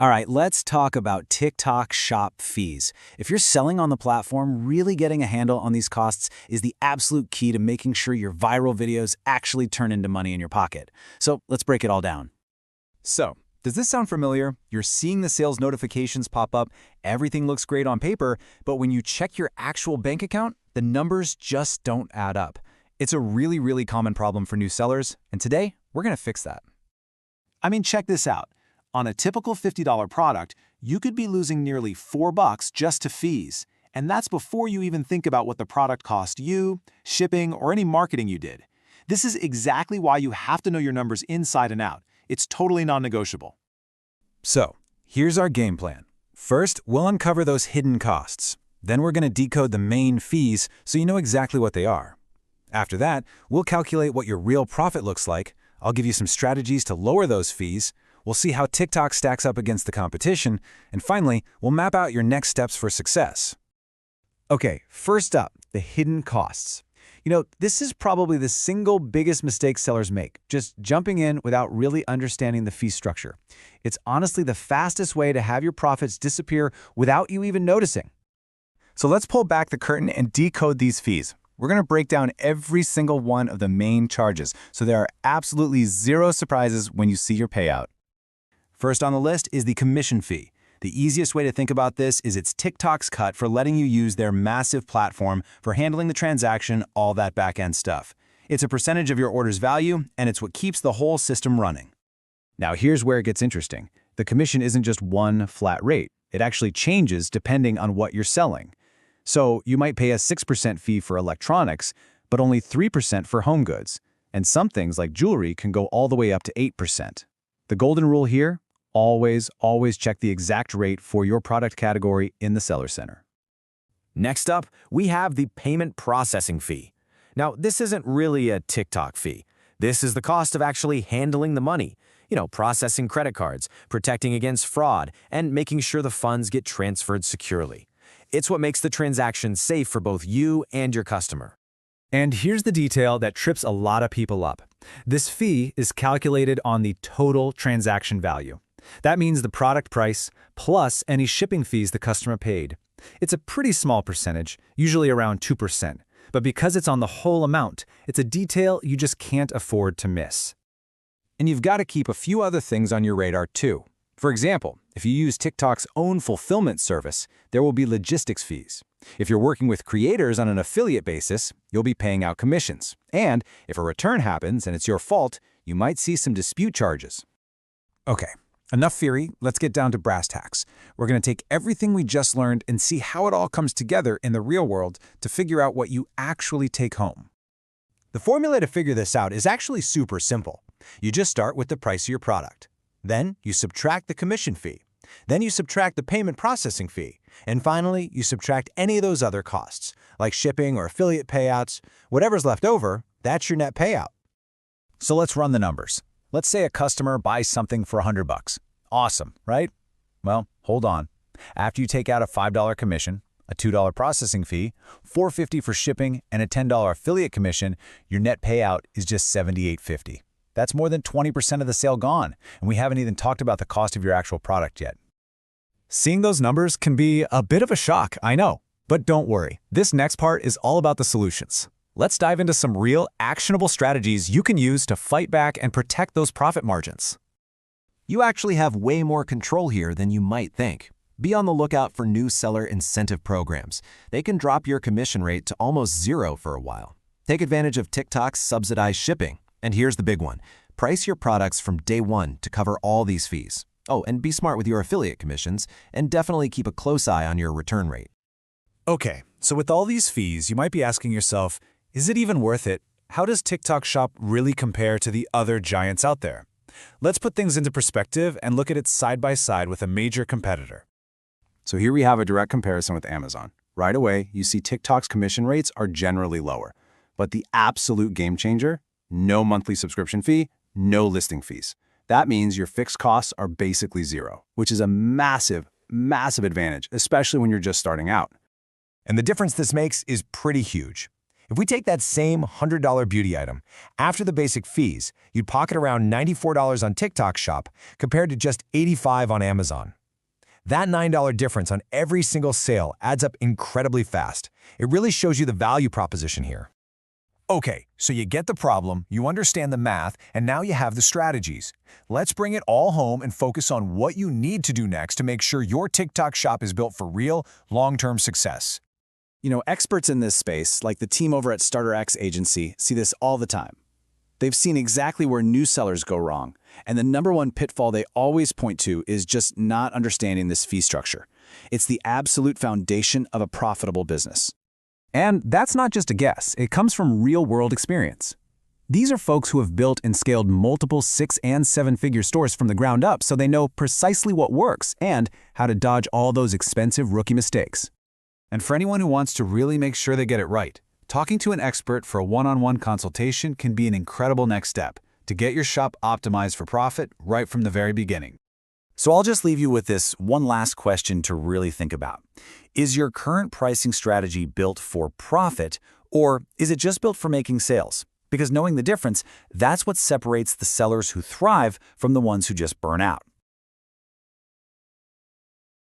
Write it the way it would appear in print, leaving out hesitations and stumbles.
All right, let's talk about TikTok Shop fees. If you're selling on the platform, really getting a handle on these costs is the absolute key to making sure your viral videos actually turn into money in your pocket. So let's break it all down. So, does this sound familiar? You're seeing the sales notifications pop up, everything looks great on paper, but when you check your actual bank account, the numbers just don't add up. It's a really common problem for new sellers, and today, we're gonna fix that. I mean, check this out. On a typical $50 product, you could be losing nearly $4 just to fees, and that's before you even think about what the product cost you, shipping, or any marketing you did. This is exactly why you have to know your numbers inside and out. It's totally non-negotiable. So, here's our game plan. First, we'll uncover those hidden costs. Then we're gonna decode the main fees so you know exactly what they are. After that, we'll calculate what your real profit looks like. I'll give you some strategies to lower those fees. We'll see how TikTok stacks up against the competition, and finally, we'll map out your next steps for success. Okay, first up, the hidden costs. This is probably the single biggest mistake sellers make, just jumping in without really understanding the fee structure. It's honestly the fastest way to have your profits disappear without you even noticing. So let's pull back the curtain and decode these fees. We're going to break down every single one of the main charges, so there are absolutely zero surprises when you see your payout. First on the list is the commission fee. The easiest way to think about this is it's TikTok's cut for letting you use their massive platform for handling the transaction, all that back-end stuff. It's a percentage of your order's value, and it's what keeps the whole system running. Now here's where it gets interesting. The commission isn't just one flat rate. It actually changes depending on what you're selling. So you might pay a 6% fee for electronics, but only 3% for home goods. And some things like jewelry can go all the way up to 8%. The golden rule here? Always check the exact rate for your product category in the Seller Center. Next up, we have the payment processing fee. Now, this isn't really a TikTok fee. This is the cost of actually handling the money. Processing credit cards, protecting against fraud, and making sure the funds get transferred securely. It's what makes the transaction safe for both you and your customer. And here's the detail that trips a lot of people up. This fee is calculated on the total transaction value. That means the product price plus any shipping fees the customer paid. It's a pretty small percentage, usually around 2%, but because it's on the whole amount, it's a detail you just can't afford to miss. And you've got to keep a few other things on your radar too. For example, if you use TikTok's own fulfillment service, there will be logistics fees. If you're working with creators on an affiliate basis, you'll be paying out commissions. And if a return happens and it's your fault, you might see some dispute charges. Okay. Enough theory, let's get down to brass tacks. We're going to take everything we just learned and see how it all comes together in the real world to figure out what you actually take home. The formula to figure this out is actually super simple. You just start with the price of your product. Then you subtract the commission fee. Then you subtract the payment processing fee. And finally, you subtract any of those other costs, like shipping or affiliate payouts. Whatever's left over, that's your net payout. So let's run the numbers. Let's say a customer buys something for $100. Awesome, right? Well, hold on. After you take out a $5 commission, a $2 processing fee, $4.50 for shipping, and a $10 affiliate commission, your net payout is just $78.50. That's more than 20% of the sale gone, and we haven't even talked about the cost of your actual product yet. Seeing those numbers can be a bit of a shock, I know. But don't worry, this next part is all about the solutions. Let's dive into some real, actionable strategies you can use to fight back and protect those profit margins. You actually have way more control here than you might think. Be on the lookout for new seller incentive programs. They can drop your commission rate to almost zero for a while. Take advantage of TikTok's subsidized shipping. And here's the big one. Price your products from day one to cover all these fees. Oh, and be smart with your affiliate commissions, and definitely keep a close eye on your return rate. Okay, so with all these fees, you might be asking yourself, is it even worth it? How does TikTok Shop really compare to the other giants out there? Let's put things into perspective and look at it side by side with a major competitor. So here we have a direct comparison with Amazon. Right away, you see TikTok's commission rates are generally lower. But the absolute game changer? No monthly subscription fee, no listing fees. That means your fixed costs are basically zero, which is a massive advantage, especially when you're just starting out. And the difference this makes is pretty huge. If we take that same $100 beauty item, after the basic fees, you'd pocket around $94 on TikTok Shop compared to just $85 on Amazon. That $9 difference on every single sale adds up incredibly fast. It really shows you the value proposition here. Okay, so you get the problem, you understand the math, and now you have the strategies. Let's bring it all home and focus on what you need to do next to make sure your TikTok Shop is built for real, long-term success. You know, experts in this space, like the team over at StarterX agency, see this all the time. They've seen exactly where new sellers go wrong, and the #1 pitfall they always point to is just not understanding this fee structure. It's the absolute foundation of a profitable business. And that's not just a guess, it comes from real-world experience. These are folks who have built and scaled multiple 6- and 7-figure stores from the ground up, so they know precisely what works and how to dodge all those expensive rookie mistakes. And for anyone who wants to really make sure they get it right, talking to an expert for a one-on-one consultation can be an incredible next step to get your shop optimized for profit right from the very beginning. So I'll just leave you with this one last question to really think about. Is your current pricing strategy built for profit, or is it just built for making sales? Because knowing the difference, that's what separates the sellers who thrive from the ones who just burn out.